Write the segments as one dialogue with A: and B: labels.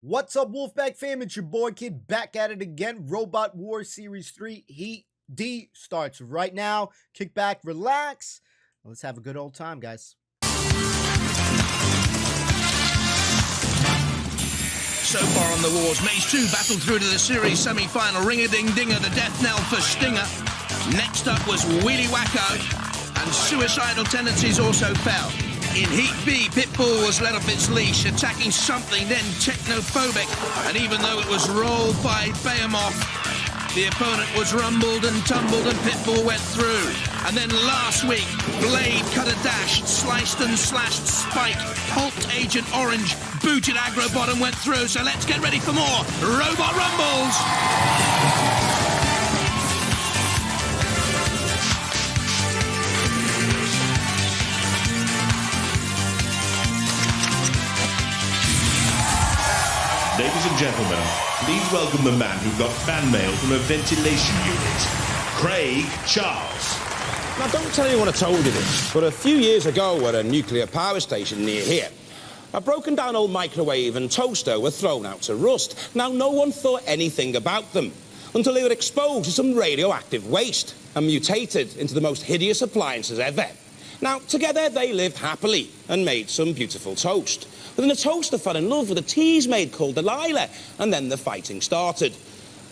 A: What's up, Wolfpack fam? It's your boy Kid back at it again. Robot War Series 3 Heat D starts right now. Kick back, relax. Let's have a good old time, guys.
B: So far on the Wars, Maze 2 battled through to the series semi-final. Ring-a-ding-dinger, the death knell for Stinger. Next up was Wheelie Wacko, and Suicidal Tendencies also fell. In Heat B, Pitbull was let off its leash, attacking something, then Technophobic. And even though it was rolled by Behemoth, the opponent was rumbled and tumbled and Pitbull went through. And then last week, Blade cut a dash, sliced and slashed Spike, pulped Agent Orange, booted Agrobot and went through. So let's get ready for more Robot Rumbles!
C: Ladies and gentlemen, please welcome the man who got fan mail from a ventilation unit, Craig Charles.
D: Now, don't tell anyone I told you this, but a few years ago at a nuclear power station near here, a broken down old microwave and toaster were thrown out to rust. Now, no one thought anything about them until they were exposed to some radioactive waste and mutated into the most hideous appliances ever. Now, together they lived happily and made some beautiful toast. But then the toaster fell in love with a tease maid called Delilah, and then the fighting started.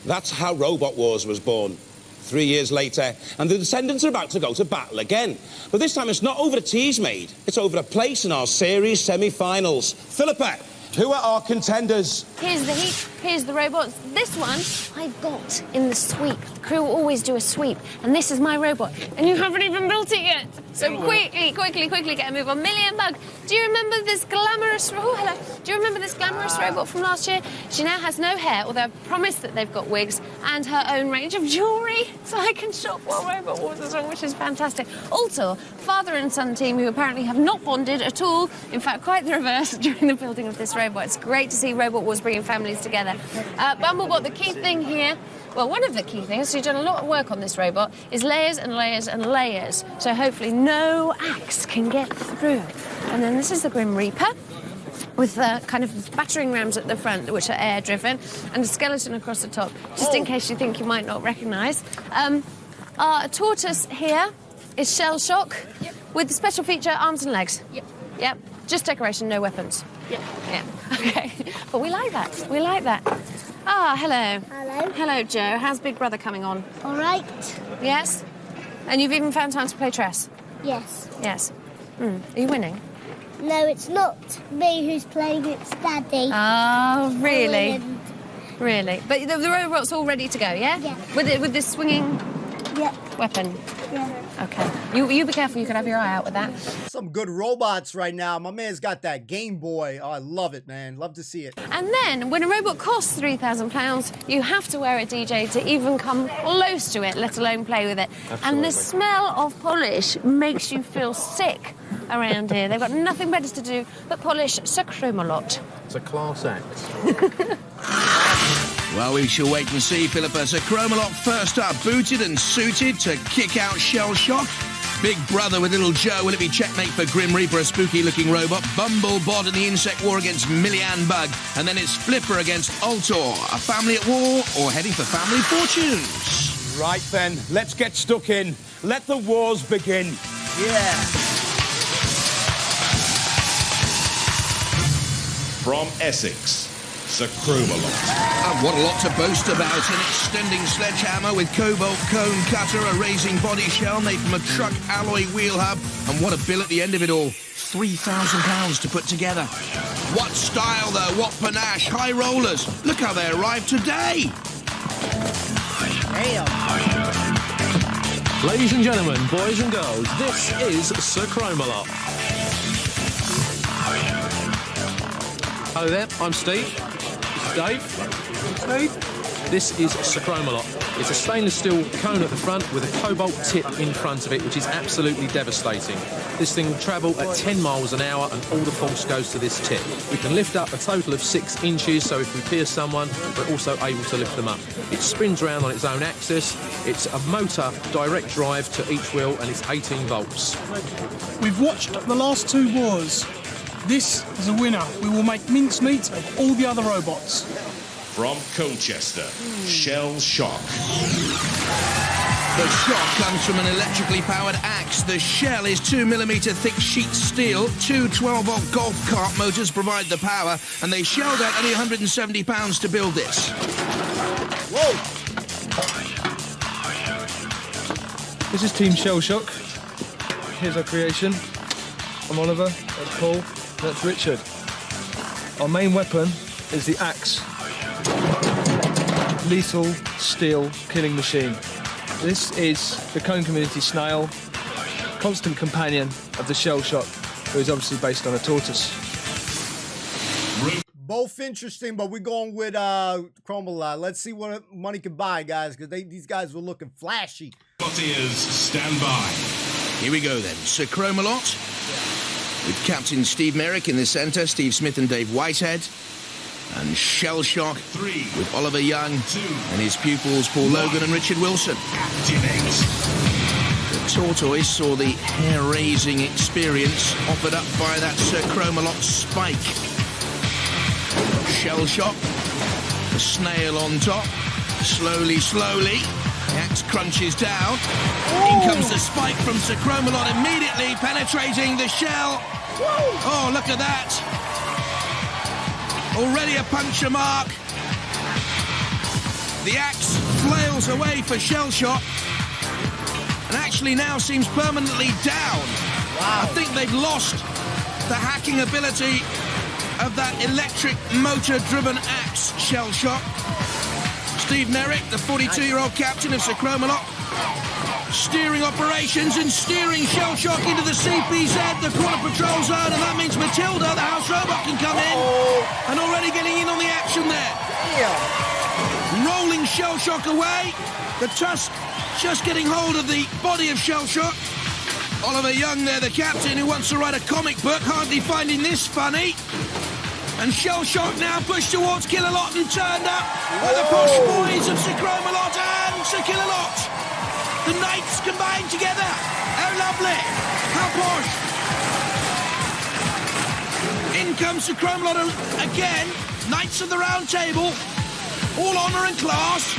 D: That's how Robot Wars was born. 3 years later, and the descendants are about to go to battle again. But this time it's not over a tease maid, it's over a place in our series semi-finals. Philippa, who are our contenders?
E: Here's the Heat, here's the robots. This one I've got in the sweep. The crew always do a sweep, and this is my robot. And you haven't even built it yet. So quickly get a move on. Million Bug, do you remember this glamorous... Oh, hello. Do you remember this glamorous robot from last year? She now has no hair, although I've promised that they've got wigs and her own range of jewellery, so I can shop while Robot Wars is on, which is fantastic. Also, father and son team who apparently have not bonded at all. In fact, quite the reverse during the building of this robot. It's great to see Robot Wars bringing families together. Bumblebot, the key thing here... Well, one of the key things, so you've done a lot of work on this robot, is layers and layers and layers. So hopefully no axe can get through. And then this is the Grim Reaper, with kind of battering rams at the front, which are air-driven, and a skeleton across the top, just in case you think you might not recognise. Our tortoise here is Shell Shock, with the special feature arms and legs. Yep. Just decoration, no weapons. Yeah. Okay. But we like that. We like that. Ah, hello.
F: Hello.
E: Hello, Joe. How's Big Brother coming on?
F: All right.
E: Yes? And you've even found time to play chess?
F: Yes.
E: Yes. Are you winning?
F: No, it's not me who's playing, it's Daddy.
E: Oh, really?
F: I win.
E: Really? But the robot's all ready to go, yeah?
F: Yeah.
E: With this swinging weapon?
F: Yeah.
E: Okay. You be careful, you could have your eye out with that.
A: Some good robots right now. My man's got that Game Boy. Oh, I love it, man. Love to see it.
E: And then, when a robot costs £3,000, you have to wear a DJ to even come close to it, let alone play with it.
D: Absolutely.
E: And the smell of polish makes you feel sick around here. They've got nothing better to do but polish Sir Chromalot.
G: It's a class act.
B: Well, we shall wait and see, Philippa. So Chromalot first up, booted and suited to kick out Shell Shock. Big Brother with Little Joe. Will it be checkmate for Grim Reaper, a spooky-looking robot? Bumblebot in the insect war against Millian Bug. And then it's Flipper against Ultor. A family at war or heading for family fortunes?
D: Right then, let's get stuck in. Let the wars begin.
A: Yeah.
C: From Essex, Sir Chromalot.
B: And what a lot to boast about. An extending sledgehammer with cobalt cone cutter, a raising body shell made from a truck alloy wheel hub. And what a bill at the end of it all. £3,000 to put together. What style, though? What panache? High rollers. Look how they arrived today.
A: Damn.
G: Ladies and gentlemen, boys and girls, this is Sir Chromalot. Hello there, I'm Steve. This is Dave. This is Sir Chromalot. It's a stainless steel cone at the front with a cobalt tip in front of it, which is absolutely devastating. This thing will travel at 10 miles an hour and all the force goes to this tip. We can lift up a total of 6 inches, so if we pierce someone, we're also able to lift them up. It spins around on its own axis. It's a motor direct drive to each wheel and it's 18 volts.
H: We've watched the last 2 wars This is a winner. We will make mincemeat of all the other robots.
C: From Colchester, Shell Shock.
B: The shock comes from an electrically powered axe. The shell is 2mm thick sheet steel. Two 12-volt golf cart motors provide the power, and they shelled out only £170 to build this.
A: Whoa!
I: This is Team Shell Shock. Here's our creation. I'm Oliver, that's Paul, that's Richard. Our main weapon is the axe. Lethal steel killing machine. This is the Cone community snail, constant companion of the Shell Shock, who is obviously based on a tortoise.
A: Both interesting, but we're going with Chromalot. Let's see what money can buy, guys, because these guys were looking flashy.
C: Spottiers, stand by.
B: Here we go then. Sir Chromalot, with Captain Steve Merrick in the centre, Steve Smith and Dave Whitehead. And Shell Shock with Oliver Young and his pupils Paul Logan and Richard Wilson.
C: Activate.
B: The tortoise saw the hair-raising experience offered up by that Sir Chromalot spike. Shell Shock, the snail on top. Slowly, slowly, the axe crunches down. In comes the spike from Sir Chromalot, immediately penetrating the shell. Oh, look at that. Already a puncture mark. The axe flails away for Shell Shock and actually now seems permanently down.
A: Wow.
B: I think they've lost the hacking ability of that electric motor-driven axe, Shell Shock. Steve Merrick, the 42-year-old captain of Sir Chromalot, steering operations and steering Shell Shock into the CPZ, the quarter patrol zone, and that means Matilda, the house robot, can come in. And already getting in on the action there. Rolling Shell Shock away. The tusk just getting hold of the body of Shell Shock. Oliver Young there, the captain, who wants to write a comic book, hardly finding this funny. And Shell Shock now pushed towards Killalot and turned up by the posh boys of Sir Chromalot and Sir Killalot. The knights combined together. How lovely. How posh. In comes Sir Chromalot again. Knights of the Round Table. All honour and class.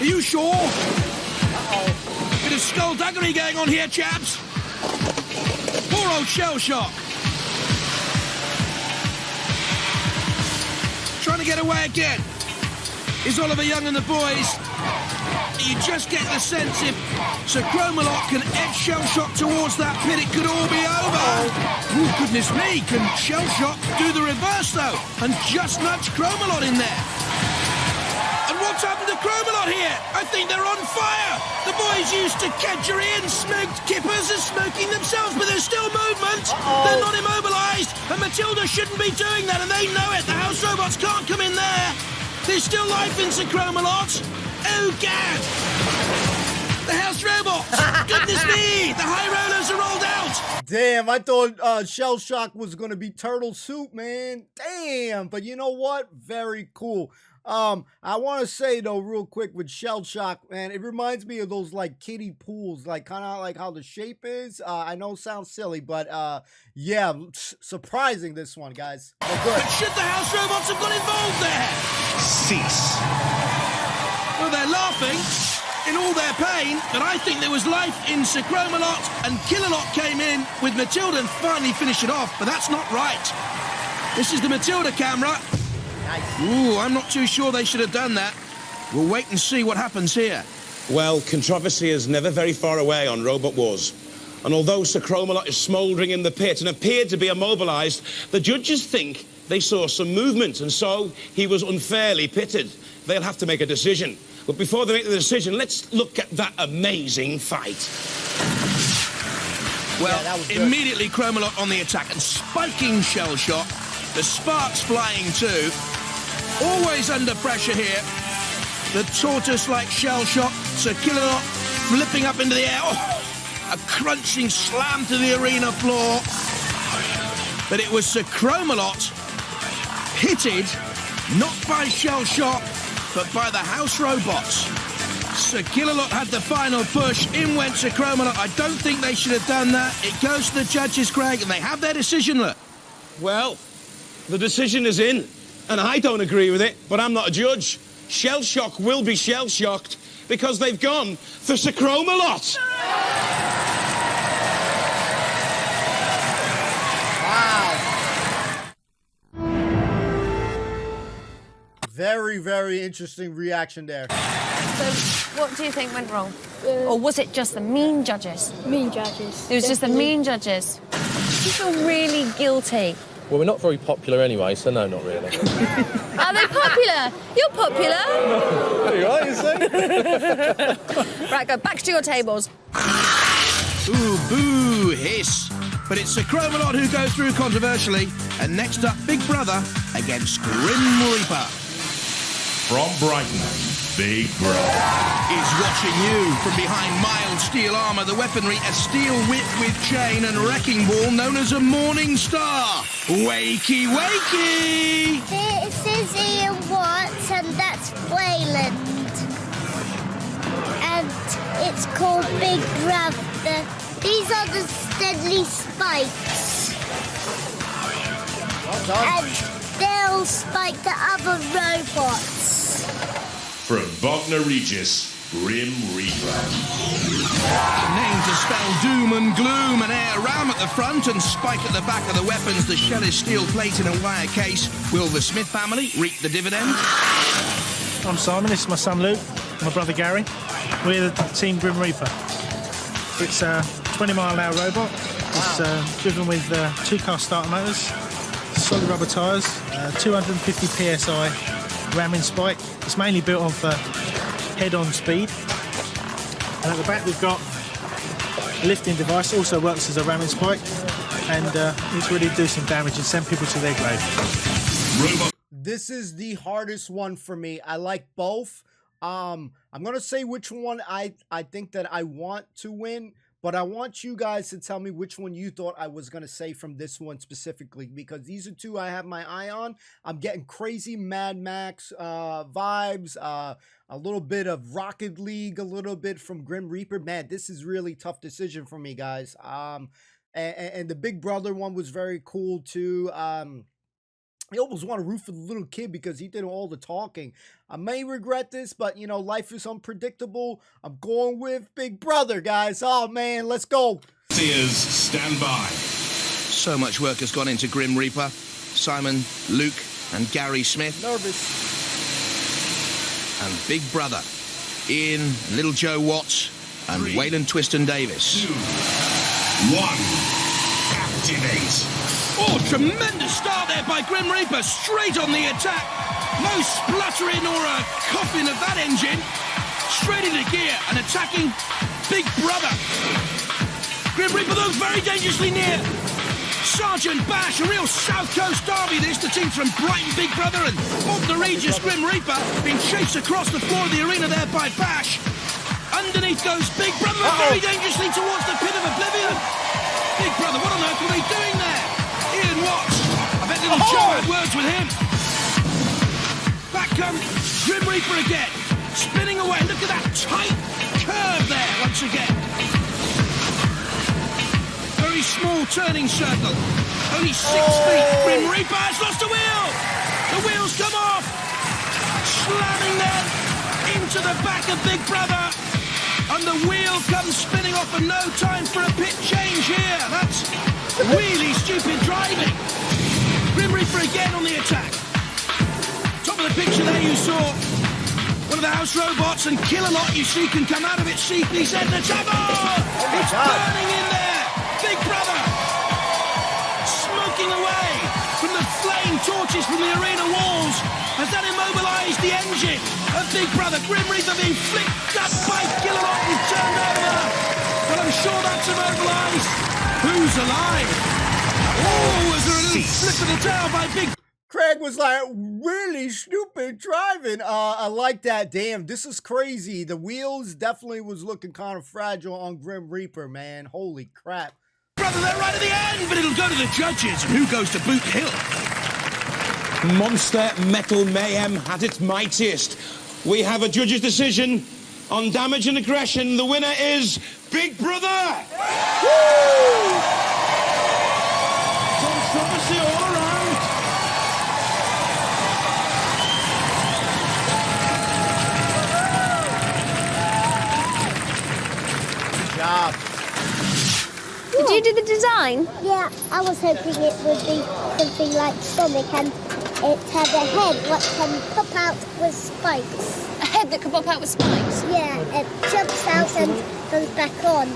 B: Are you sure? Uh-oh. Bit of skullduggery going on here, chaps. Poor old Shell Shock. Trying to get away again. Is Oliver Young and the boys. You just get the sense if Sir Chromalot can edge Shell Shock towards that pit, it could all be over. Oh, goodness me, can Shell Shock do the reverse, though, and just nudge Chromalot in there? And what's happened to Chromalot here? I think they're on fire. The boys used to kedgeree and smoked kippers and smoking themselves, but there's still movement. They're not immobilised, and Matilda shouldn't be doing that, and they know it. The house robots can't come in there. There's still life in Sir Chromalot. Oh, Gad! The house robots! Goodness me! The high rollers are rolled out!
A: Damn, I thought Shell Shock was going to be turtle soup, man. Damn, but you know what? Very cool. I want to say, though, real quick with Shell Shock, man, it reminds me of those, like, kiddie pools, like, kind of like how the shape is. I know it sounds silly, but, yeah, surprising this one, guys. But good.
B: But should the house robots have got involved there?
C: Cease.
B: Well, they're laughing in all their pain, but I think there was life in Sir Chromalot, and Killalot came in with Matilda and finally finished it off, but that's not right. This is the Matilda camera.
A: Nice.
B: Ooh, I'm not too sure they should have done that. We'll wait and see what happens here.
D: Well, controversy is never very far away on Robot Wars. And although Sir Chromalot is smouldering in the pit and appeared to be immobilised, the judges think they saw some movement, and so he was unfairly pitted. They'll have to make a decision. But before they make the decision, let's look at that amazing fight.
B: Well,
A: yeah,
B: immediately Chromalot on the attack and spiking Shell Shock. The sparks flying too. Always under pressure here. The tortoise-like Shell Shock. Sir Killalot flipping up into the air. Oh, a crunching slam to the arena floor. But it was Sir Chromalot pitted, not by Shell Shock, but by the house robots. Sir Killalot had the final push. In went Sir Chromalot. I don't think they should have done that. It goes to the judges, Craig, and they have their decision, look.
D: Well, the decision is in, and I don't agree with it, but I'm not a judge. Shell Shock will be shell-shocked because they've gone for Sacromalot.
A: Very, very interesting reaction there.
E: So, what do you think went wrong? Or was it just the mean judges?
F: Mean judges.
E: It was just the mean judges. Do you feel really guilty?
G: Well, we're not very popular anyway, so no, not really.
E: Are they popular? You're popular.
I: There you are, you see?
E: Right, go back to your tables.
B: Ooh, boo, hiss. But it's Sacromalot who goes through controversially. And next up, Big Brother against Grim Reaper.
C: From Brighton, Big Brother
B: Is watching you from behind mild steel armour, the weaponry, a steel whip with chain and wrecking ball known as a Morning Star. Wakey, wakey!
F: This is Ian Watts and that's Wayland. And it's called Big Brother. These are the deadly spikes.
A: Well done.
F: And they'll spike the other robots.
C: from Bognor Regis, Grim Reaper.
B: Named to spell doom and gloom, an air ram at the front and spike at the back of the weapons. The shell is steel plate in a wire case. Will the Smith family reap the dividend?
H: I'm Simon, this is my son Luke, my brother Gary. We're the Team Grim Reaper. It's a 20-mile-an-hour robot. It's driven with 2-car starter motors, solid rubber tyres, 250 psi ramming spike. It's mainly built on for head-on speed. And at the back we've got a lifting device, also works as a ramming spike, and it's really do some damage and send people to their grave.
A: This is the hardest one for me. I like both. I'm gonna say which one I think that I want to win, but I want you guys to tell me which one you thought I was gonna say from this one specifically, because these are two I have my eye on. I'm getting crazy Mad Max vibes, a little bit of Rocket League, a little bit from Grim Reaper. Man, this is really tough decision for me, guys. And the Big Brother one was very cool too. I almost want to root for the little kid because he did all the talking. I may regret this, but, you know, life is unpredictable. I'm going with Big Brother, guys. Oh, man, let's go.
C: Seers, stand by.
B: So much work has gone into Grim Reaper. Simon, Luke, and Gary Smith.
A: Nervous.
B: And Big Brother. Ian, Little Joe Watts, and Waylon Twiston Davis.
C: 2, 1. Activate.
B: Oh, tremendous start there by Grim Reaper, straight on the attack. No spluttering or a coughing of that engine. Straight into gear and attacking Big Brother. Grim Reaper, though, very dangerously near. Sergeant Bash, a real South Coast derby this. The teams from Brighton, Big Brother, and Bognor Regis, Grim Reaper, being chased across the floor of the arena there by Bash. Underneath goes Big Brother, very dangerously towards the pit of oblivion. Big Brother, what on earth were they doing there? Ian Watts. I bet Little Joe had words with him. Back comes Grim Reaper again. Spinning away. Look at that tight curve there once again. Very small turning circle. Only 6 feet. Grim Reaper has lost a wheel. The wheels come off. Slamming them into the back of Big Brother. And the wheel comes spinning off and no time for a pit change here. That's really stupid driving. Grim Reaper again on the attack. Top of the picture there you saw one of the house robots, and Killalot you see can come out of its CP center. It's burning in there. Big Brother smoking away from the flame torches from the arena walls. Has that immobilized the engine of Big Brother? Grim Reaper being flicked up by Killalot and turned over. But I'm sure that's immobilized. Who's alive? Oh, was there a little flip of the tail by Big...
A: Craig was like, really stupid driving. I like that. Damn, this is crazy. The wheels definitely was looking kind of fragile on Grim Reaper, man. Holy crap.
B: Brother, they're right at the end, but it'll go to the judges. And who goes to Boot Hill?
D: Monster Metal Mayhem at its mightiest. We have a judge's decision on damage and aggression. The winner is Big Brother! Woo! Controversy all around.
E: you do the design?
F: Yeah, I was hoping it would be something like Sonic and it had a head that can pop out with spikes.
E: A head that can pop out with spikes?
F: Yeah, it jumps out and goes back on.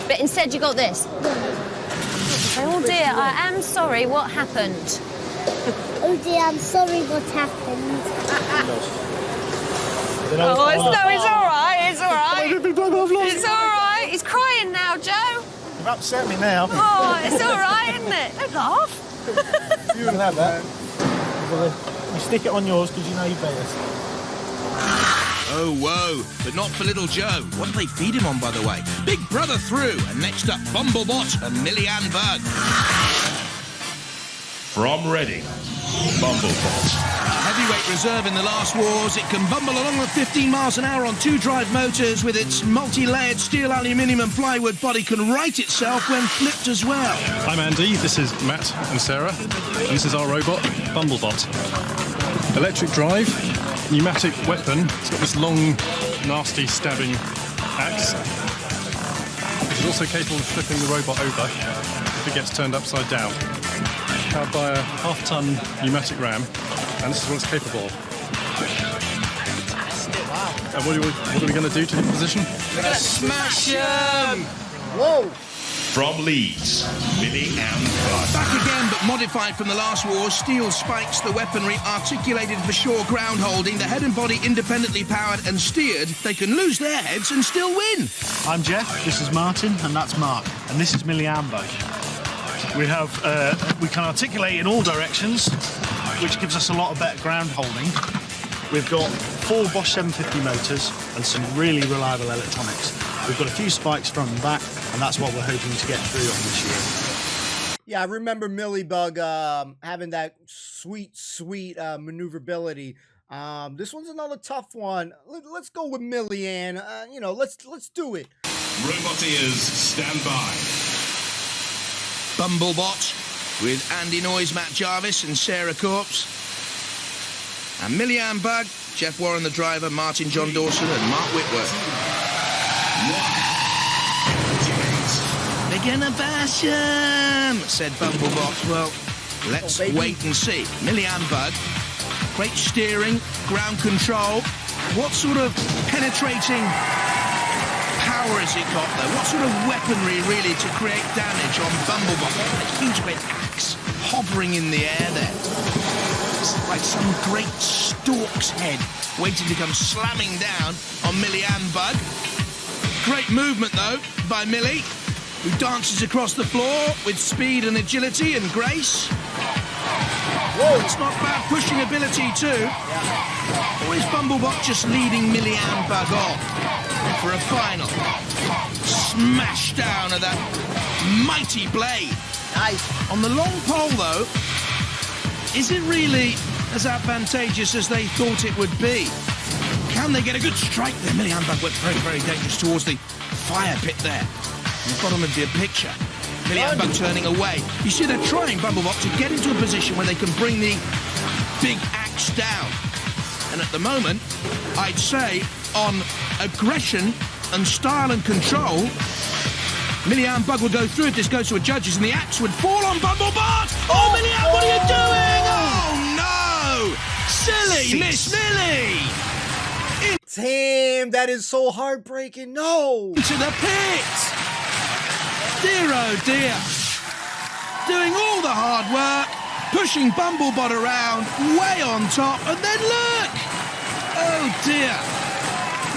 E: But instead you got this? Oh dear, I am sorry, what happened?
F: Oh dear, I'm sorry what happened.
E: It's all right, it's all right. It's all right, he's crying now, Joe.
H: You've upset me now.
E: Oh, it's all right, isn't it? Don't laugh.
H: You can have that. You stick it on yours because you know you better.
B: Oh, whoa, but not for little Joe. What do they feed him on, by the way? Big Brother through, and next up, Bumblebot and Millie-Anne Bug.
C: From Reading, Bumblebot.
B: Heavyweight reserve in the last wars, it can bumble along at 15 miles an hour on 2-drive motors with its multi-layered steel, aluminium and plywood body can right itself when flipped as well.
J: I'm Andy, this is Matt and Sarah, and this is our robot, Bumblebot. Electric drive, pneumatic weapon, it's got this long, nasty stabbing axe. It's also capable of flipping the robot over if it gets turned upside down. Powered by a half-ton pneumatic ram, and this is what it's capable of. And what are we going to do to the position?
B: We're going to smash him!
A: Whoa!
C: From Leeds, Millie-Anne Bug.
B: Back again, but modified from the last war. Steel spikes, the weaponry articulated for shore ground holding. The head and body independently powered and steered. They can lose their heads and still win.
H: I'm Jeff, this is Martin, and that's Mark. And this is Millie-Anne Bug. We can articulate in all directions, which gives us a lot of better ground holding. We've got 4 Bosch 750 motors and some really reliable electronics. We've got a few spikes front and back, and that's what we're hoping to get through on this year.
A: Yeah, I remember Millie Bug having that sweet maneuverability. This one's another tough one. Let's go with Millie-Anne. Let's do it.
C: Roboteers, stand by.
B: Bumblebot with Andy Noyes, Matt Jarvis and Sarah Corpse. And Millie-Anne Bug, Jeff Warren the driver, Martin John Dawson and Mark Whitworth. They're gonna bash him, said Bumblebot. Well, let's wait and see. Millie-Anne Bug, great steering, ground control. What sort of penetrating power has it got though? What sort of weaponry really to create damage on Bumblebot? A huge great axe hovering in the air there. It's like some great stork's head waiting to come slamming down on Millie-Anne Bug. Great movement though by Millie, who dances across the floor with speed and agility and grace. Whoa, it's not bad pushing ability too. Yeah. Or is Bumblebot just leading Millie-Anne Bug on for a final smash down of that mighty blade?
A: Nice.
B: On the long pole though, is it really as advantageous as they thought it would be? Can they get a good strike there? Millie-Anne Bug went very, very dangerous towards the fire pit there. In the bottom of the picture. Millie-Anne Bug turning away. You see they're trying, Bumblebot, to get into a position where they can bring the big axe down. And at the moment, I'd say on aggression and style and control, Millie-Anne Bug would go through if this goes to a judges and the axe would fall on Bumblebot. Oh, Millie-Anne, what are you doing? Oh, no! Silly Miss Millie!
A: Damn, that is so heartbreaking. No!
B: To the pit! Dear, oh dear. Doing all the hard work, pushing Bumblebot around, way on top, and then look! Oh dear.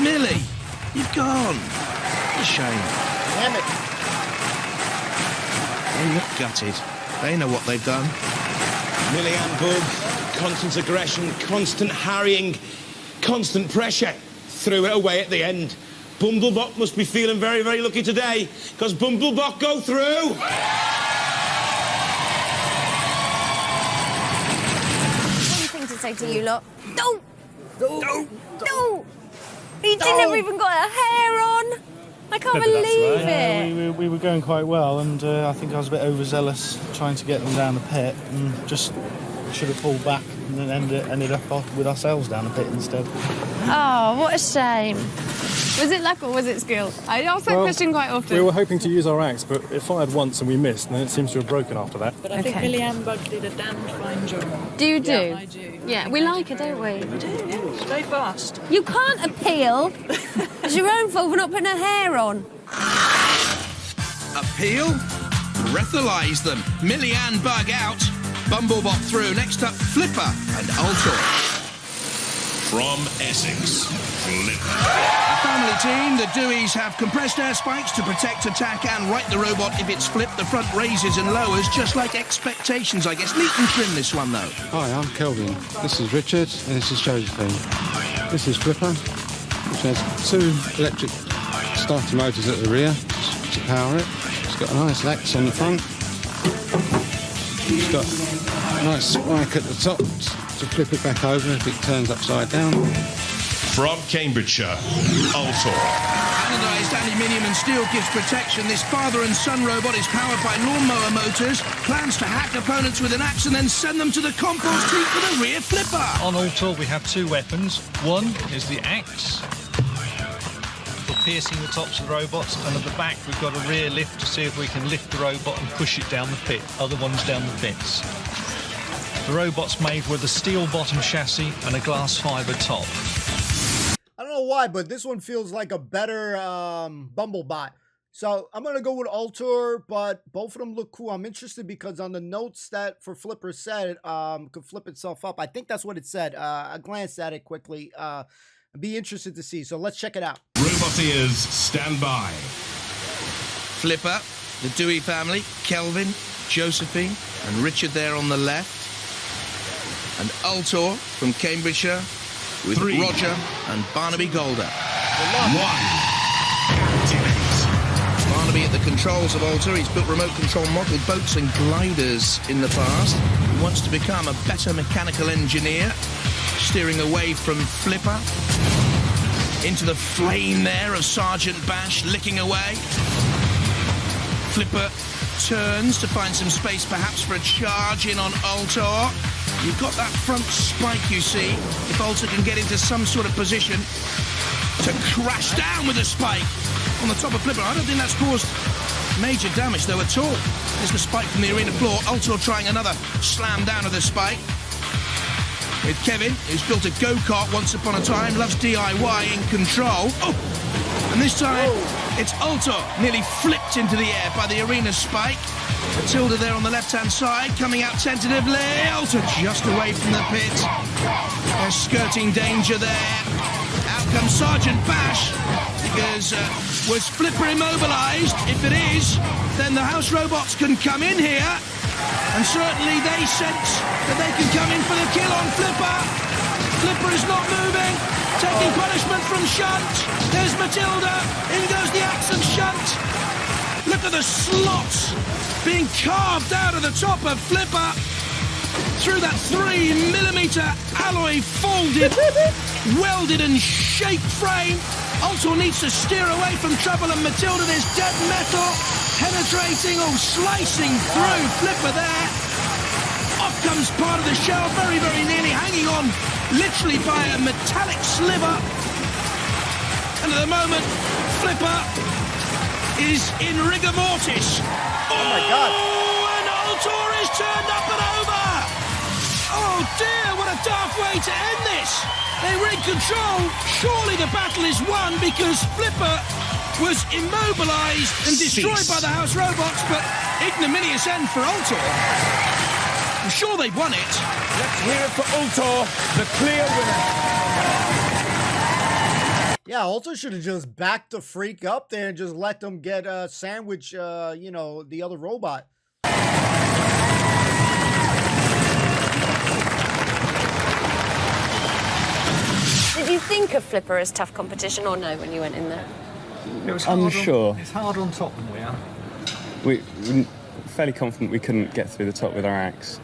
B: Millie, you've gone. What a shame.
A: Damn it.
B: They look gutted. They know what they've done.
D: Millie-Anne Bug, constant aggression, constant harrying, constant pressure. Threw it away at the end. Bumblebot must be feeling very, very lucky today, because Bumblebot go through.
E: One thing to say to you lot. Don't!
A: Don't!
E: He never even got a hair on. I can't believe it.
H: We were going quite well, and I think I was a bit overzealous trying to get them down the pit, and just should have pulled back and then ended up with ourselves down the pit instead.
E: Oh, what a shame. Was it luck or was it skill? I ask that question quite often.
J: We were hoping to use our axe, but it fired once and we missed, and then it seems to have broken after that.
K: But I think Millie Bug did a damned fine job.
E: Do you do?
K: Yeah, I do.
E: Yeah, we like her, don't we?
K: We do, yeah. It's very fast.
E: You can't appeal. It's your own fault for not putting her hair on.
B: Appeal? Breathalyse them. Millie Bug out. Bumblebot through. Next up, Flipper and Altor.
C: From Essex, Flipper.
B: A family team, the Deweys have compressed air spikes to protect, attack and right the robot if it's flipped. The front raises and lowers, just like expectations, I guess. Neat and trim, this one, though.
L: Hi, I'm Kelvin. This is Richard, and this is Josephine. This is Flipper, which has 2 electric starter motors at the rear to power it. It's got a nice axe on the front. It's got a nice spike at the top to flip it back over if it turns upside down.
C: From Cambridgeshire, Altor.
B: Anodized aluminium and steel gives protection. This father and son robot is powered by lawnmower motors, plans to hack opponents with an axe and then send them to the compost heap with a rear flipper.
M: On Altor we have 2 weapons. One is the axe for piercing the tops of the robots, and at the back we've got a rear lift to see if we can lift the robot and push it down the pit. Other ones down the pits. The robot's made with a steel bottom chassis and a glass fibre top.
A: I don't know why, but this one feels like a better Bumblebot. So I'm going to go with Altor, but both of them look cool. I'm interested because on the notes that for Flipper said, could flip itself up. I think that's what it said. I glanced at it quickly. I'd be interested to see. So let's check it out.
C: Roboteers, stand by.
B: Flipper, the Dewey family, Kelvin, Josephine and Richard there on the left. And Altor from Cambridgeshire with
C: 3,
B: Roger and Barnaby Golder.
C: 1. Activate.
B: Barnaby at the controls of Altor. He's built remote control model boats and gliders in the past. He wants to become a better mechanical engineer, steering away from Flipper. Into the flame there of Sergeant Bash, licking away. Flipper turns to find some space perhaps for a charge in on Altor. You've got that front spike, you see. If Altor can get into some sort of position to crash down with a spike on the top of Flipper. I don't think that's caused major damage, though, at all. There's the spike from the arena floor. Altor trying another slam down of the spike. With Kevin, who's built a go-kart once upon a time, loves DIY in control. Oh! And this time, it's Altor nearly flipped into the air by the arena spike. Matilda there on the left-hand side, coming out tentatively. Altor just away from the pit. They're skirting danger there. Out comes Sergeant Bash, because was Flipper immobilised? If it is, then the house robots can come in here, and certainly they sense that they can come in for the kill on Flipper. Flipper is not moving, taking punishment from Shunt. There's Matilda, in goes the axe and Shunt. Look at the slots being carved out of the top of Flipper through that 3mm alloy folded, welded and shaped frame. Altor needs to steer away from trouble, and Matilda, there's dead metal penetrating or slicing through Flipper there. Off comes part of the shell, very, very nearly hanging on literally by a metallic sliver. And at the moment, Flipper is in rigor mortis.
A: Oh my God.
B: And Altor is turned up and over. Oh dear, what a daft way to end this. They were in control. Surely the battle is won because Flipper was immobilised and destroyed by the house robots, but ignominious end for Altor. I'm sure they won it.
D: Let's hear it for Altor, the clear winner.
A: Yeah, Altor should have just backed the freak up there and just let them get a sandwich, you know, the other robot.
E: Did you think of Flipper as tough competition or no when you went in there?
N: It was hard.
O: Unsure.
N: It's hard on top than we are.
O: We're fairly confident we couldn't get through the top with our axe.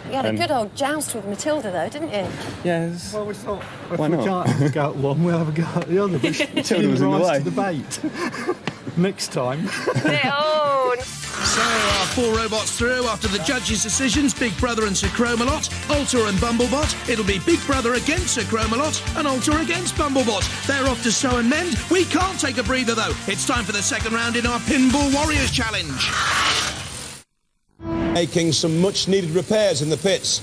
E: You had a good old joust with Matilda, though, didn't you?
O: Yes.
N: Well, we thought if
O: why
N: we
O: not?
N: can't go at one, we'll have a go at the other. But
O: Matilda was in the way.
N: To the bait. Next time.
E: Oh.
B: So our 4 robots through after the judges' decisions, Big Brother and Sir Chromalot, Alter and Bumblebot. It'll be Big Brother against Sir Chromalot and Alter against Bumblebot. They're off to sew and mend. We can't take a breather though. It's time for the second round in our Pinball Warriors Challenge.
D: Making some much needed repairs in the pits.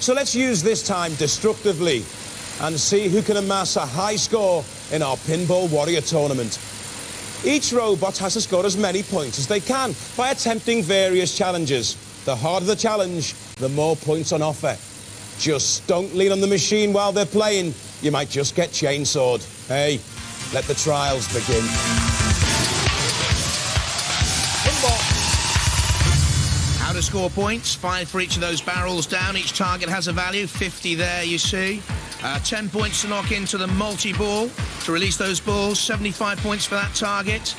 D: So let's use this time destructively and see who can amass a high score in our Pinball Warrior tournament. Each robot has to score as many points as they can by attempting various challenges. The harder the challenge, the more points on offer. Just don't lean on the machine while they're playing. You might just get chainsawed. Hey, let the trials begin.
B: How to score points, 5 for each of those barrels down. Each target has a value, 50 there, you see. 10 points to knock into the multi-ball, to release those balls, 75 points for that target,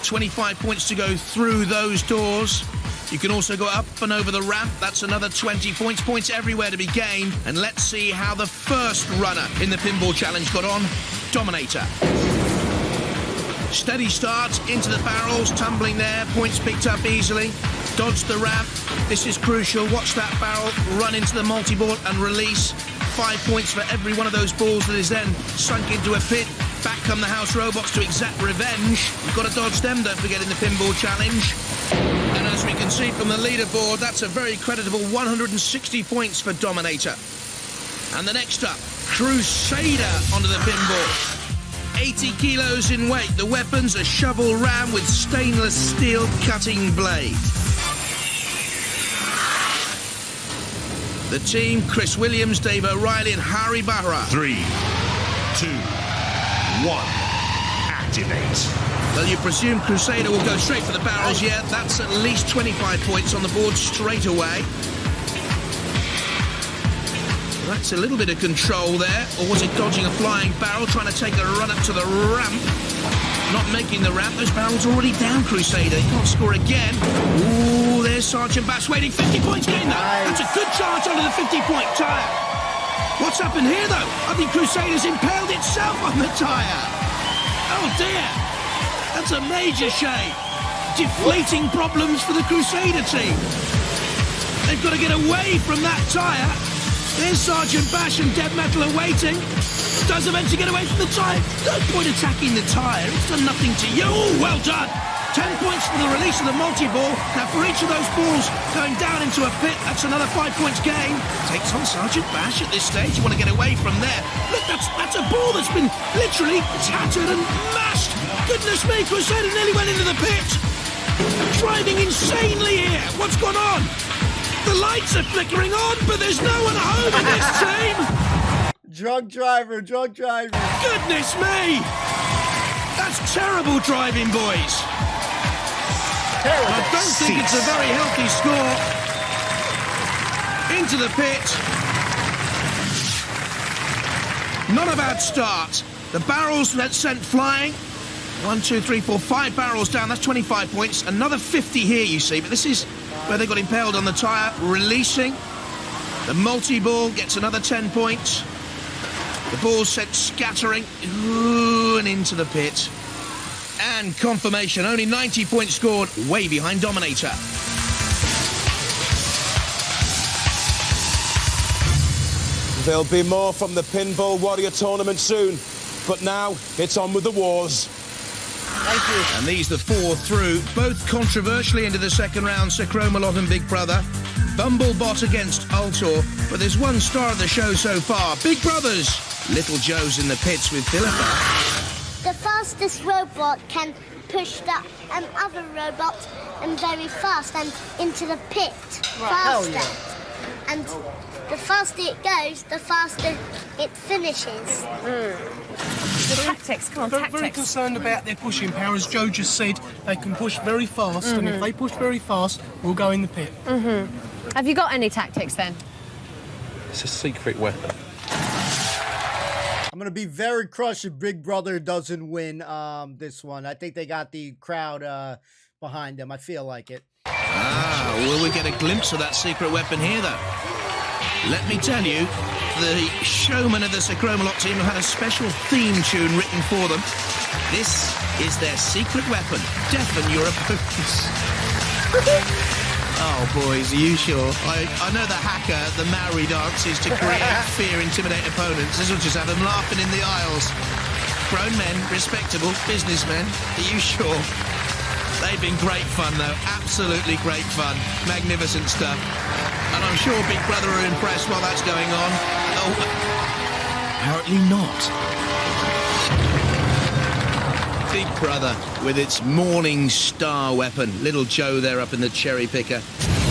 B: 25 points to go through those doors. You can also go up and over the ramp, that's another 20 points, points everywhere to be gained. And let's see how the first runner in the Pinball Challenge got on, Dominator. Steady start into the barrels, tumbling there, points picked up easily. Dodge the ramp, this is crucial. Watch that barrel run into the multi-ball and release. 5 points for every one of those balls that is then sunk into a pit. Back come the house robots to exact revenge. You've got to dodge them, don't forget, in the Pinball Challenge. And as we can see from the leaderboard, that's a very creditable 160 points for Dominator. And the next up, Crusader onto the pinball. 80 kilos in weight. The weapon's a shovel ram with stainless steel cutting blade. The team, Chris Williams, Dave O'Reilly and Harry Bahra.
C: 3, 2, 1, activate.
B: Well, you presume Crusader will go straight for the barrels, yeah. That's at least 25 points on the board straight away. That's a little bit of control there. Or was it dodging a flying barrel, trying to take a run up to the ramp? Not making the ramp. Those barrels are already down, Crusader. He can't score again. Ooh, there's Sergeant Bash waiting. 50 points gained, though. That's a good charge onto the 50-point tyre. What's happened here, though? I think Crusader's impaled itself on the tyre. Oh, dear. That's a major shame. Deflating problems for the Crusader team. They've got to get away from that tyre. There's Sergeant Bash and Dead Metal are waiting. Does eventually get away from the tyre. No point attacking the tyre. It's done nothing to you. Oh, well done. 10 points for the release of the multi-ball. Now, for each of those balls going down into a pit, that's another 5 points gain. Takes on Sergeant Bash at this stage. You want to get away from there. Look, that's a ball that's been literally tattered and mashed. Goodness me, Crusader nearly went into the pit. Driving insanely here. What's gone on? The lights are flickering on, but there's no one home in this team.
A: Drunk driver.
B: Goodness me! That's terrible driving, boys. I don't think it's a very healthy score. Into the pit. Not a bad start. The barrels that sent flying. 1, 2, 3, 4, 5 barrels down. That's 25 points. Another 50 here, you see. But this is where they got impaled on the tyre. Releasing. The multi-ball gets another 10 points. The ball sent scattering. Ooh, and into the pit. And confirmation. Only 90 points scored. Way behind Dominator.
D: There'll be more from the Pinball Warrior tournament soon. But now, it's on with the wars.
B: Thank you. And these, the 4 through, both controversially into the second round, Sir Chromalot and Big Brother. Bumblebot against Altor, but there's one star of the show so far. Big Brothers. Little Joe's in the pits with Philippa.
F: The fastest robot can push that other robot very fast and into the pit faster. Yeah. And the faster it goes, the faster it finishes.
E: The tactics, come on, tactics.
H: Very concerned about their pushing power. As Joe just said, they can push very fast, and if they push very fast, we'll go in the pit.
E: Have you got any tactics then?
G: It's a secret weapon.
A: I'm going to be very crushed if Big Brother doesn't win this one. I think they got the crowd behind them. I feel like it.
B: Will we get a glimpse of that secret weapon here, though? Let me tell you, the showmen of the Sir Chromalot team have had a special theme tune written for them. This is their secret weapon. Deafen your opponents. Oh, boys, are you sure? I know the hacker, the Maori dances to create fear, intimidate opponents. This will just have them laughing in the aisles. Grown men, respectable businessmen. Are you sure? They've been great fun, though. Absolutely great fun. Magnificent stuff. And I'm sure Big Brother are impressed while that's going on. Oh, apparently not. Big Brother with its Morning Star weapon. Little Joe there up in the cherry picker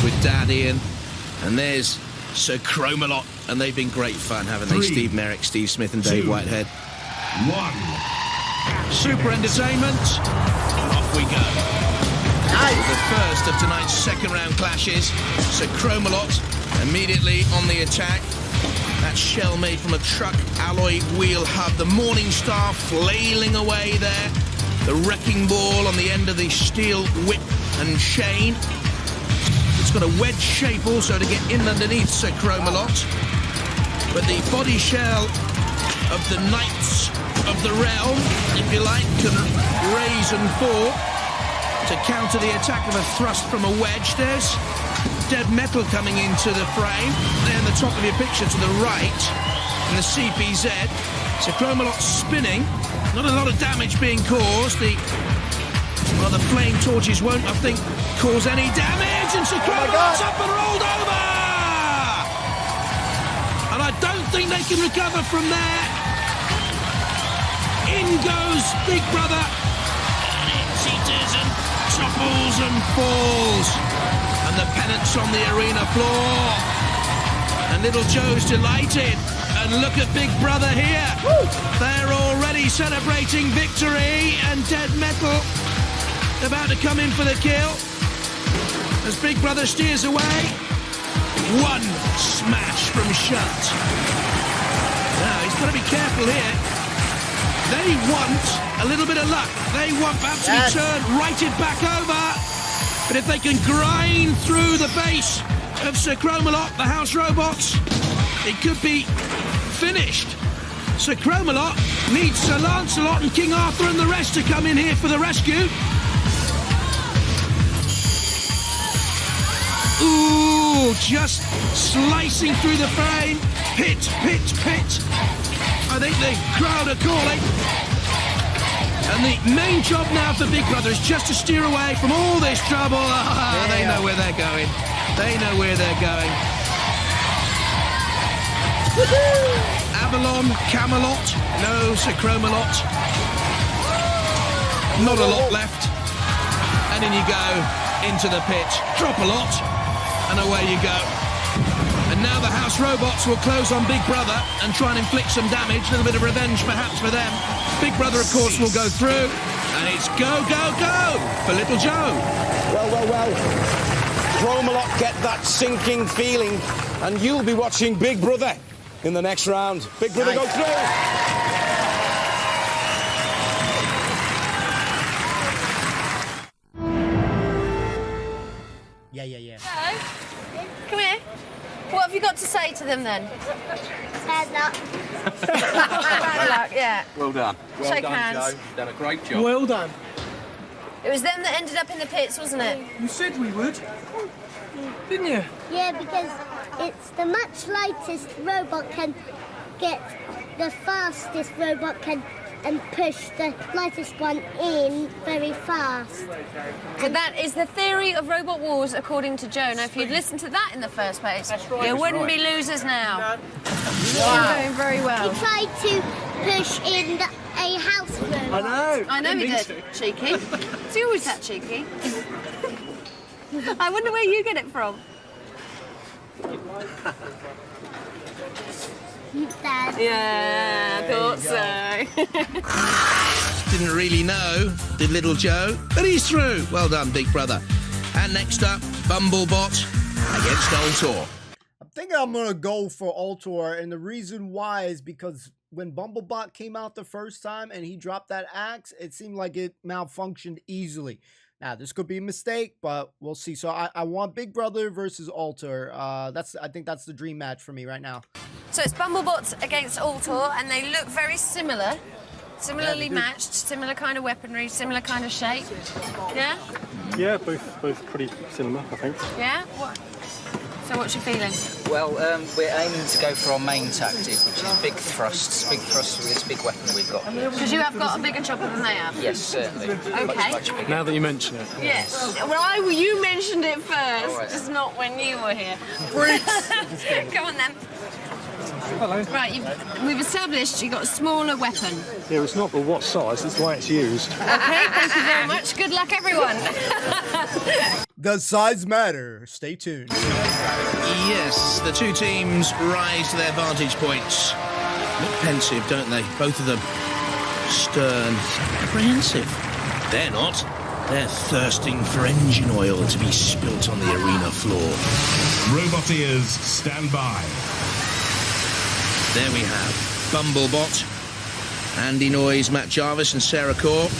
B: with Dad Ian. And there's Sir Cromalot. And they've been great fun, haven't they? Steve Merrick, Steve Smith and Dave Whitehead. 1. Super entertainment. Off we go. The first of tonight's second round clashes. Sir Cromalot immediately on the attack. That shell made from a truck alloy wheel hub. The Morning Star flailing away there. The wrecking ball on the end of the steel whip and chain. It's got a wedge shape also to get in underneath Sir Cromalot. But the body shell of the Knights of the Realm, if you like, can raise and fall to counter the attack of a thrust from a wedge. There's Dead Metal coming into the frame. There in the top of your picture to the right, in the CPZ. So Cromalot spinning. Not a lot of damage being caused. The flame torches won't, I think, cause any damage. And Sir Cromalot's up and rolled over! And I don't think they can recover from there. In goes Big Brother. And it teeters and topples and falls. And the pennant's on the arena floor. And little Joe's delighted. And look at Big Brother here. Woo! They're already celebrating victory. And Dead Metal about to come in for the kill. As Big Brother steers away. One smash from Shunt. Now, he's got to be careful here. They want a little bit of luck. They want perhaps to be turned, righted back over. But if they can grind through the base of Sir Cromalot, the house robots, it could be finished. Sir Cromalot needs Sir Lancelot and King Arthur and the rest to come in here for the rescue. Ooh, just slicing through the frame. Pit, pit, pit. I think the crowd are calling. And the main job now for Big Brother is just to steer away from all this trouble. They know where they're going. They know where they're going. Avalon, Camelot, no Sir Cromalot. Not a lot left. And in you go into the pit. Drop a lot. And away you go. And now the house robots will close on Big Brother and try and inflict some damage, a little bit of revenge perhaps for them. Big Brother, of course, will go through, and it's go, go, go for Little Joe.
D: Well. Cromalot, get that sinking feeling, and you'll be watching Big Brother in the next round. Big Brother, go through.
A: Yeah.
E: Come here. What have you got to say to them then?
F: Bad luck.
E: Bad luck, yeah.
P: Well done. Well
E: Shake
P: done,
E: hands.
P: Joe. You've done a great job.
N: Well done.
E: It was them that ended up in the pits, wasn't it?
N: You said we would, didn't you?
F: Yeah, because it's the much lightest robot can get the fastest robot can and push the lightest one in very fast.
E: So that is the theory of Robot Wars, according to Joe. Now, if you'd listened to that in the first place, you wouldn't be losers now. You're doing very well.
F: He tried to push in a house robot.
E: I know he did. Cheeky. Is he always that cheeky? I wonder where you get it from.
F: Dad.
E: Yeah, I thought so.
B: Didn't really know, did Little Joe, but he's through. Well done, Big Brother. And next up, Bumblebot against Altor.
A: I think I'm going to go for Altor, and the reason why is because when Bumblebot came out the first time and he dropped that axe, it seemed like it malfunctioned easily. Now, this could be a mistake, but we'll see. So I want Big Brother versus Altor. I think that's the dream match for me right now.
E: So it's Bumblebots against Altor, and they look very similar. Similarly matched, similar kind of weaponry, similar kind of shape. Yeah?
J: Yeah, both pretty similar, I think.
E: Yeah? What? So what's your feeling?
P: Well, we're aiming to go for our main tactic, which is big thrusts with this big weapon we've got.
E: Because you have got a bigger chopper than they have?
P: Yes, certainly.
E: Okay.
P: Much bigger.
J: Now that you mention it.
E: Yes. Well, you mentioned it first,
P: All right.
E: just not when you were here. Come on then.
J: Hello.
E: Right, we've established you've got a smaller weapon.
J: Yeah, it's not the what size, it's the way it's used.
E: Okay, thank you very much. Good luck, everyone.
A: Does size matter? Stay tuned.
B: Yes, the two teams rise to their vantage points. Look pensive, don't they? Both of them. Stern, apprehensive. They're not. They're thirsting for engine oil to be spilt on the arena floor.
C: Robot ears, stand by.
B: There we have Bumblebot, Andy Noyes, Matt Jarvis and Sarah Court,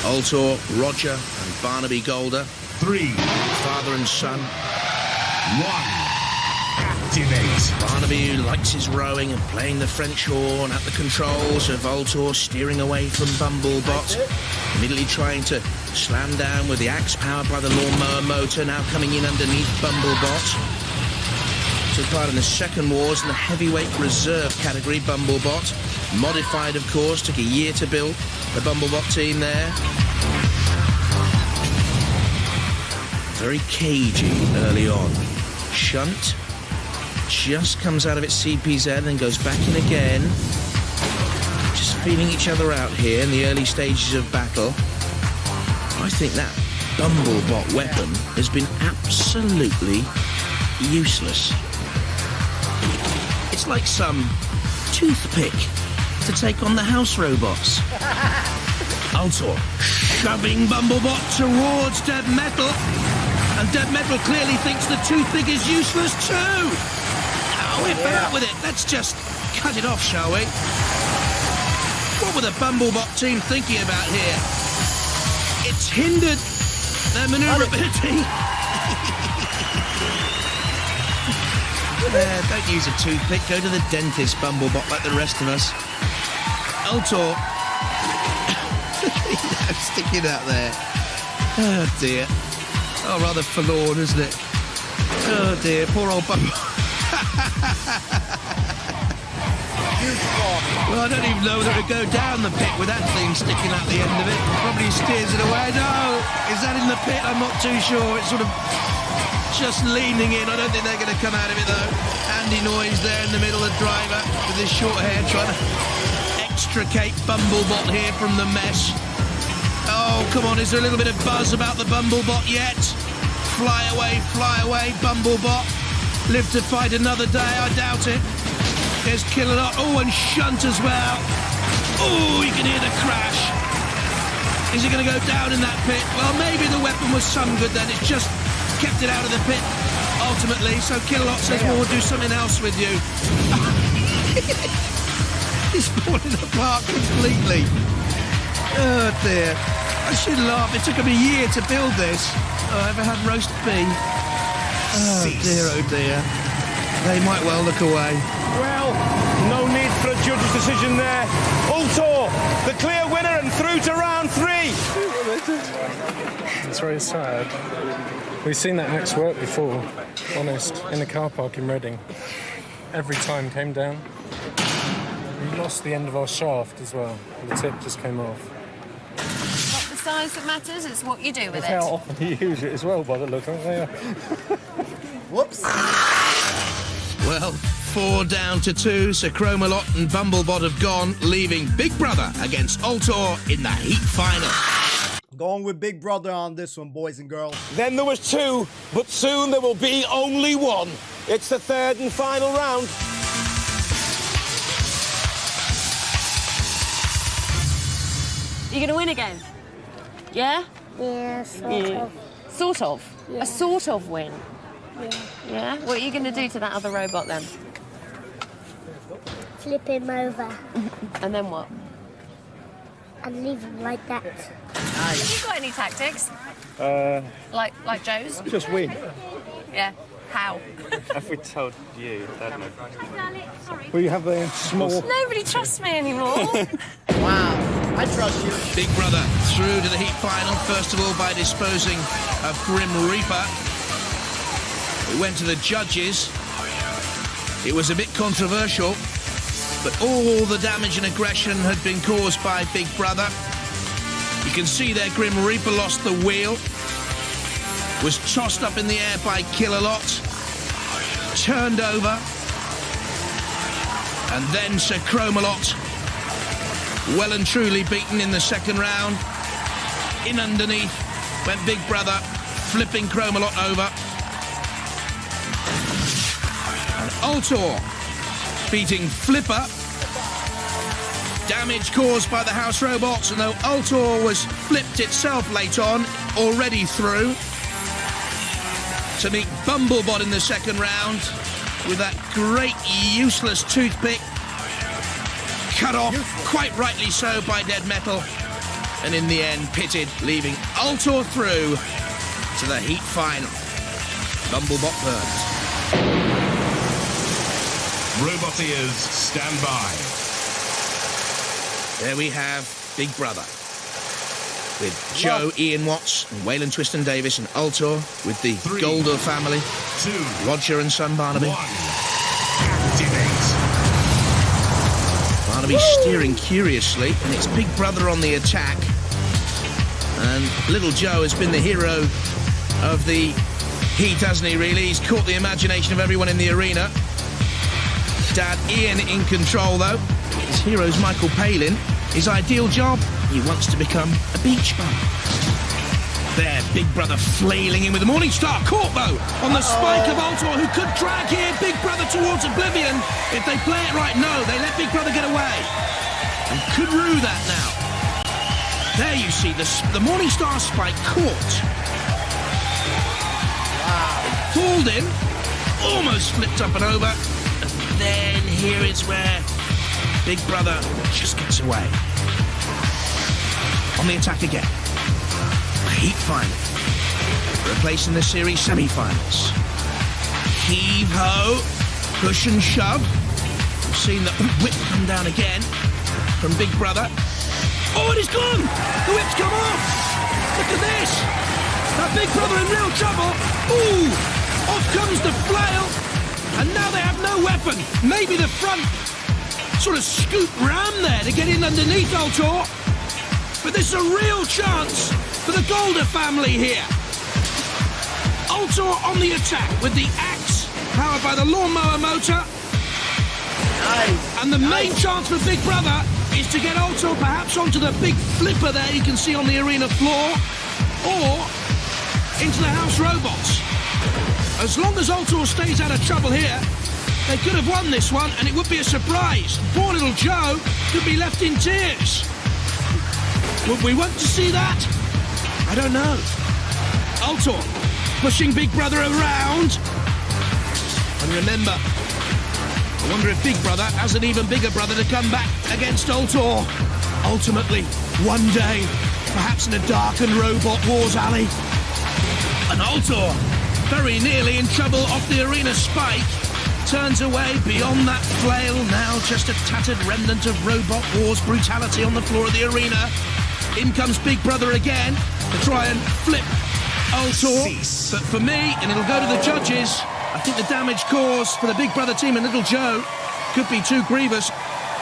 B: Altor, Roger and Barnaby Golder.
C: 3,
B: father and son.
C: 1, activate.
B: Barnaby, who likes his rowing and playing the French horn at the controls of Altor, steering away from Bumblebot, immediately trying to slam down with the axe powered by the lawnmower motor, now coming in underneath Bumblebot. Took part in the second wars in the heavyweight reserve category, Bumblebot. Modified, of course, took a year to build the Bumblebot team there. Very cagey early on. Shunt just comes out of its CPZ and goes back in again. Just feeling each other out here in the early stages of battle. I think that Bumblebot weapon has been absolutely useless. It's like some toothpick to take on the house robots. Altor shoving Bumblebot towards Dead Metal. And Dead Metal clearly thinks the toothpick is useless too. Oh, we're fed up with it. Let's just cut it off, shall we? What were the Bumblebot team thinking about here? It's hindered their manoeuvrability. Don't use a toothpick. Go to the dentist, Bumblebot, like the rest of us. Altor. Sticking out there. Oh, dear. Oh, rather forlorn, isn't it? Oh, dear. Poor old Bumblebot. Well, I don't even know whether to go down the pit with that thing sticking out the end of it. Probably steers it away. No! Is that in the pit? I'm not too sure. It's sort of just leaning in. I don't think they're going to come out of it, though. Andy Noyes there in the middle, the driver, with his short hair, trying to extricate Bumblebot here from the mess. Oh, come on. Is there a little bit of buzz about the Bumblebot yet? Fly away, Bumblebot. Live to fight another day, I doubt it. There's Killalot. Oh, and Shunt as well. Oh, you can hear the crash. Is he going to go down in that pit? Well, maybe the weapon was some good then. It's just kept it out of the pit, ultimately. So Killalot says, well, we'll do something else with you. He's falling apart completely. Oh, dear. I should laugh. It took him a year to build this. Oh, ever had roast beef? Oh, dear, oh, dear. They might well look away.
Q: Well, no need for a judge's decision there. Altor, the clear winner and through to round 3.
J: It's very sad. We've seen that axe work before, honest, in the car park in Reading. Every time came down. We lost the end of our shaft as well. The tip just came off.
E: Not the size that matters, it's what you do with
J: It's
E: it.
J: how often you use it as well, by the look of it.
A: Whoops.
B: Well, 4 down to 2, so Chromalot and Bumblebot have gone, leaving Big Brother against Altor in the heat final.
A: Going with Big Brother on this one, boys and girls.
D: Then there was 2, but soon there will be only 1. It's the third and final round.
E: You're going to win again? Yeah?
F: Yeah, sort of.
E: Sort of?
F: Yeah.
E: A sort of win?
F: Yeah.
E: Yeah? What are you going to do to that other robot then?
F: Flip him over
E: And then what?
F: and leave him like that.
E: Have you got any tactics? Like Joe's?
J: Just win.
E: Yeah. How?
O: If we told you, Dad knows.
H: We have a small...
E: Nobody trusts me anymore.
A: Wow, I trust you.
B: Big Brother through to the heat final, first of all by disposing of Grim Reaper. We went to the judges. It was a bit controversial, but all the damage and aggression had been caused by Big Brother. You can see there Grim Reaper lost the wheel, was tossed up in the air by Kill-A-Lot, turned over, and then Sir Chrome-A-Lot well and truly beaten in the second round. In underneath went Big Brother, flipping Chrome-A-Lot over. And Ultor beating Flipper. Damage caused by the house robots, and though Ultor was flipped itself late on, already through. To meet Bumblebot in the second round with that great useless toothpick. Cut off, quite rightly so, by Dead Metal. And in the end, pitted, leaving Ultor through to the heat final. Bumblebot burns.
C: Robot ears, stand by.
B: There we have Big Brother. With Joe, Ian Watts, and Waylon Twiston Davis, and Ultor with the Golder family.
C: 2,
B: Roger and son Barnaby.
C: 1. Activate.
B: Barnaby steering curiously, and it's Big Brother on the attack. And little Joe has been the hero of the heat, hasn't he, really? He's caught the imagination of everyone in the arena. Dad Ian in control, though. His hero's Michael Palin. His ideal job? He wants to become a beach bum. There, Big Brother flailing in with the Morning Star caught, though, on the spike of Ultor, who could drag here Big Brother towards oblivion. If they play it right, no, they let Big Brother get away. And could rue that now. There you see the Morning Star spike caught. Wow. Pulled in, almost flipped up and over. And then here is where Big Brother just gets away. On the attack again. A heat final. Replacing the series semi-finals. Heave-ho. Push and shove. We've seen the whip come down again from Big Brother. Oh, it is gone! The whip's come off! Look at this! That Big Brother in real trouble. Ooh! Off comes the flail. And now they have no weapon. Maybe the front sort of scoop round there to get in underneath Ultor. But this is a real chance for the Golder family here. Ultor on the attack with the axe powered by the lawnmower motor. Nice. And the main chance for Big Brother is to get Ultor perhaps onto the big flipper there you can see on the arena floor, or into the house robots. As long as Ultor stays out of trouble here, they could have won this one, and it would be a surprise. Poor little Joe could be left in tears. Would we want to see that? I don't know. Ultor pushing Big Brother around. And remember, I wonder if Big Brother has an even bigger brother to come back against Ultor. Ultimately, one day, perhaps in a darkened robot wars alley. And Ultor, very nearly in trouble off the arena spike, turns away beyond that flail, now just a tattered remnant of robot wars brutality on the floor of the arena. In comes Big Brother again to try and flip Ultor. But for me, and it'll go to the judges, I think the damage caused for the Big Brother team and little Joe could be too grievous.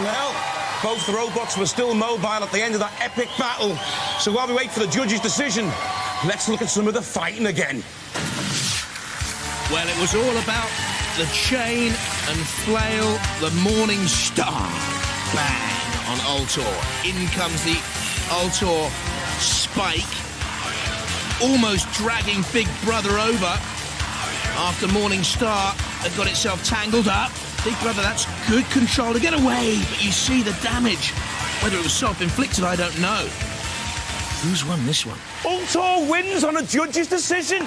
D: Well, both robots were still mobile at the end of that epic battle. So while we wait for the judge's decision, let's look at some of the fighting again.
B: Well, it was all about the chain and flail, the Morning Star. Bang on Ultor. In comes the Ultor spike, almost dragging Big Brother over after Morning Star had got itself tangled up. Big Brother, that's good control to get away, but you see the damage. Whether it was self-inflicted, I don't know. Who's won this one?
D: Ultor wins on a judge's decision.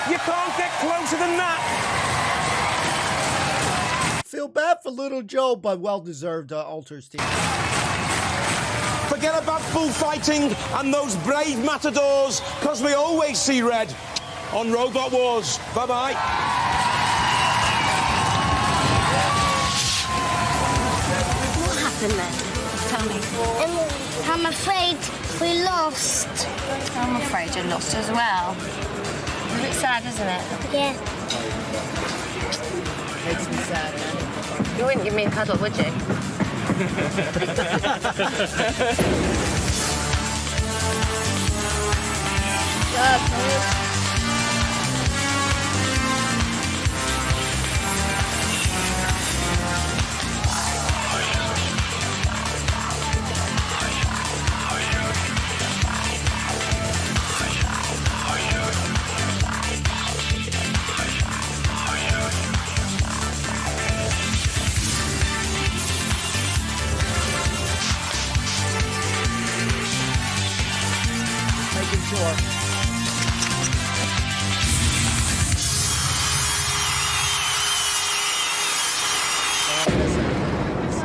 D: You can't get closer than that.
A: Feel bad for little Joe, but well-deserved Ultor's team.
D: Forget about bullfighting and those brave matadors, because we always see red on Robot Wars. Bye-bye.
E: in there? Tell me.
F: I'm afraid we lost.
E: I'm afraid you lost as well. A bit sad, isn't it?
F: Yeah.
E: Makes me sad, man. You wouldn't give me a cuddle, would you?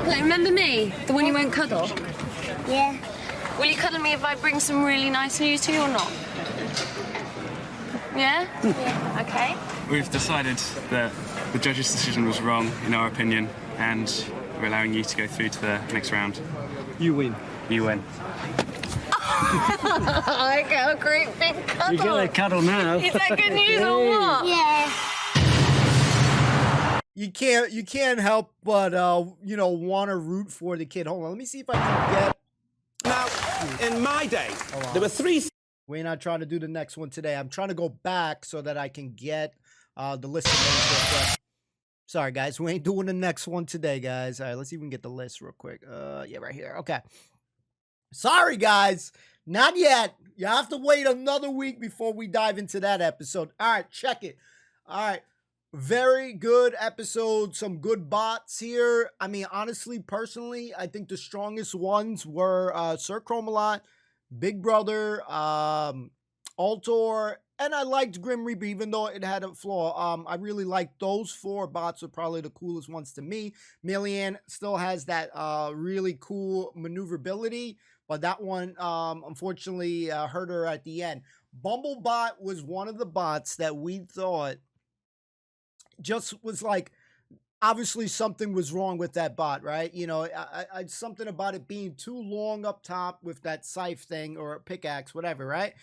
E: Like, remember me? The one you won't cuddle?
F: Yeah.
E: Will you cuddle me if I bring some really nice news to you or not? Yeah? Yeah. Okay.
O: We've decided that the judges' decision was wrong, in our opinion, and we're allowing you to go through to the next round.
I: You win.
O: You win.
E: I get a great big cuddle.
I: You get a cuddle now.
E: Is that good news or what?
F: Yeah.
A: You can't help but want to root for the kid. Hold on, let me see if I can get.
D: Now, in my day, there were three.
A: We're not trying to do the next one today. I'm trying to go back so that I can get the list of names real quick. Sorry, guys, we ain't doing the next one today, guys. All right, let's see if we can get the list real quick. Yeah, right here. Okay. Sorry, guys, not yet. You have to wait another week before we dive into that episode. All right, check it. All right. Very good episode. Some good bots here. I mean, honestly, personally, I think the strongest ones were Sir Chromalot, Big Brother, Altor, and I liked Grim Reaper, even though it had a flaw. I really liked those four bots. Are probably the coolest ones to me. Millian still has that really cool maneuverability, but that one unfortunately hurt her at the end. Bumblebot was one of the bots that we thought just was like, obviously something was wrong with that bot, right? You know, I something about it being too long up top with that scythe thing or a pickaxe, whatever, right?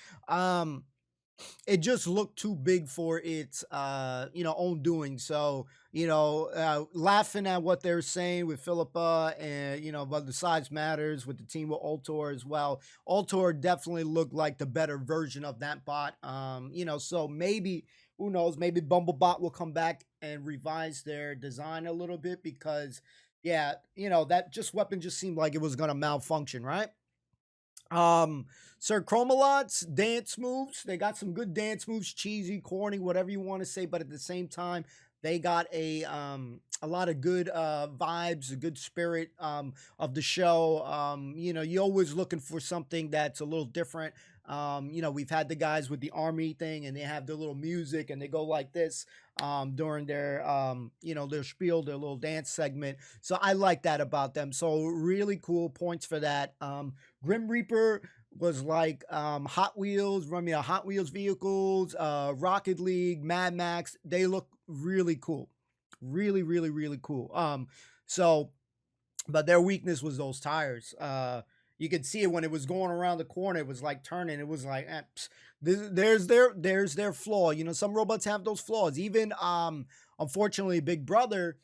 A: It just looked too big for its, own doing. So, laughing at what they're saying with Philippa and, about the size matters with the team with Altor as well. Altor definitely looked like the better version of that bot. So maybe, who knows, maybe Bumblebot will come back and revise their design a little bit because, that weapon just seemed like it was going to malfunction, right? Sir Chromalot's dance moves, they got some good dance moves, cheesy, corny, whatever you want to say, but at the same time, they got a lot of good vibes, a good spirit of the show. You're always looking for something that's a little different. We've had the guys with the army thing and they have their little music and they go like this during their, their spiel, their little dance segment. So I like that about them. So really cool points for that. Grim Reaper was like Hot Wheels vehicles, Rocket League, Mad Max. They look really cool. Really, really, really cool. But their weakness was those tires. You could see it when it was going around the corner. It was like turning. It was like, there's their flaw. Some robots have those flaws. Even, unfortunately, Big Brother,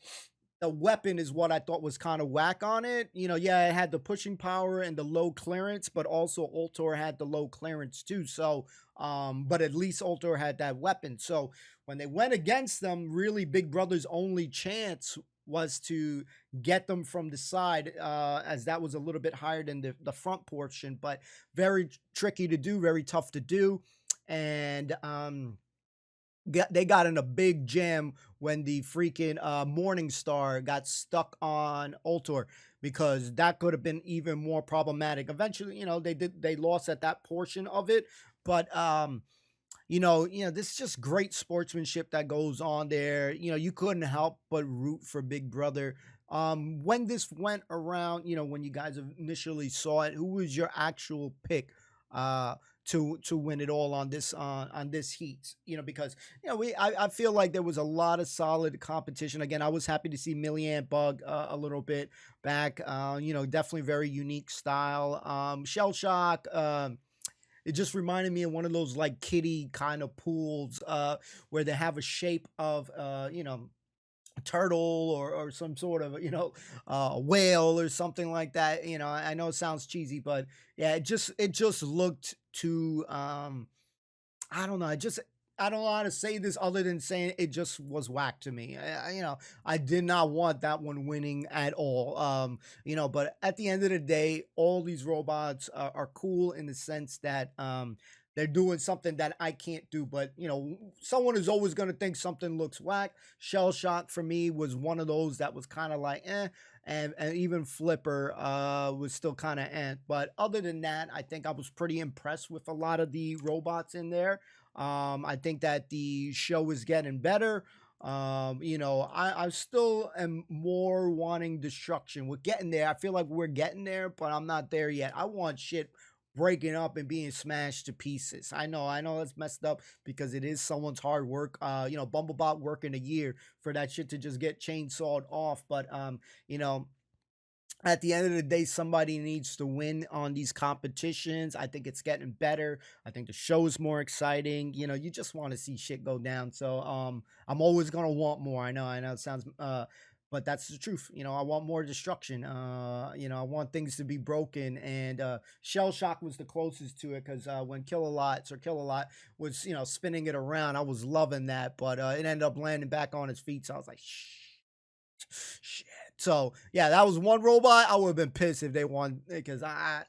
A: the weapon is what I thought was kind of whack on it. It had the pushing power and the low clearance, but also Altor had the low clearance too. So, but at least Altor had that weapon. So when they went against them, really Big Brother's only chance was to get them from the side, as that was a little bit higher than the front portion, but very tricky to do, very tough to do. And they got in a big jam when the freaking Morning Star got stuck on because that could have been even more problematic. Eventually, they lost at that portion of it, but this is just great sportsmanship that goes on there. You couldn't help but root for Big Brother. When this went around, when you guys initially saw it, who was your actual pick to win it all on this heat, because I feel like there was a lot of solid competition. Again, I was happy to see Milliamp Bug a little bit back. Definitely very unique style. Shell Shock. It just reminded me of one of those like kiddie kind of pools where they have a shape of turtle or some sort of whale or something like that. I know it sounds cheesy, but yeah, it just looked too I don't know. I don't know how to say this other than saying it just was whack to me. I did not want that one winning at all. But at the end of the day, all these robots are cool in the sense that they're doing something that I can't do. But someone is always going to think something looks whack. Shell Shock for me was one of those that was kind of like and even Flipper was still kind of But other than that, I think I was pretty impressed with a lot of the robots in there. I think that the show is getting better. I still am more wanting destruction. We're getting there. I feel like we're getting there, but I'm not there yet. I want shit breaking up and being smashed to pieces. I know that's messed up because it is someone's hard work. Bumblebot working a year for that shit to just get chainsawed off. But at the end of the day, somebody needs to win on these competitions. I think it's getting better. I think the show is more exciting. You just want to see shit go down. So I'm always gonna want more. I know it sounds but that's the truth. I want more destruction. I want things to be broken. And Shell Shock was the closest to it because when Kill-A-Lot was, spinning it around, I was loving that. But it ended up landing back on its feet. So I was like, shit. So yeah, that was one robot. I would have been pissed if they won because I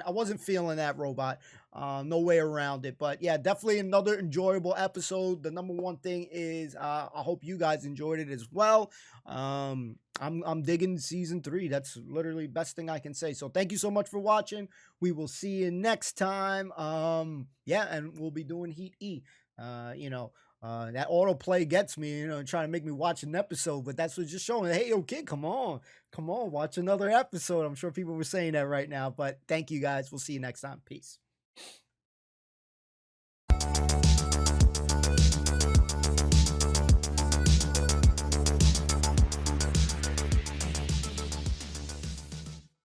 A: wasn't feeling that robot. No way around it. But yeah, definitely another enjoyable episode. The number one thing is I hope you guys enjoyed it as well. I'm digging season 3. That's literally the best thing I can say. So thank you so much for watching. We will see you next time. And we'll be doing Heat E. That autoplay gets me, trying to make me watch an episode, but that's what's just showing. Hey, yo, kid, come on, watch another episode. I'm sure people were saying that right now, but thank you guys. We'll see you next time. Peace.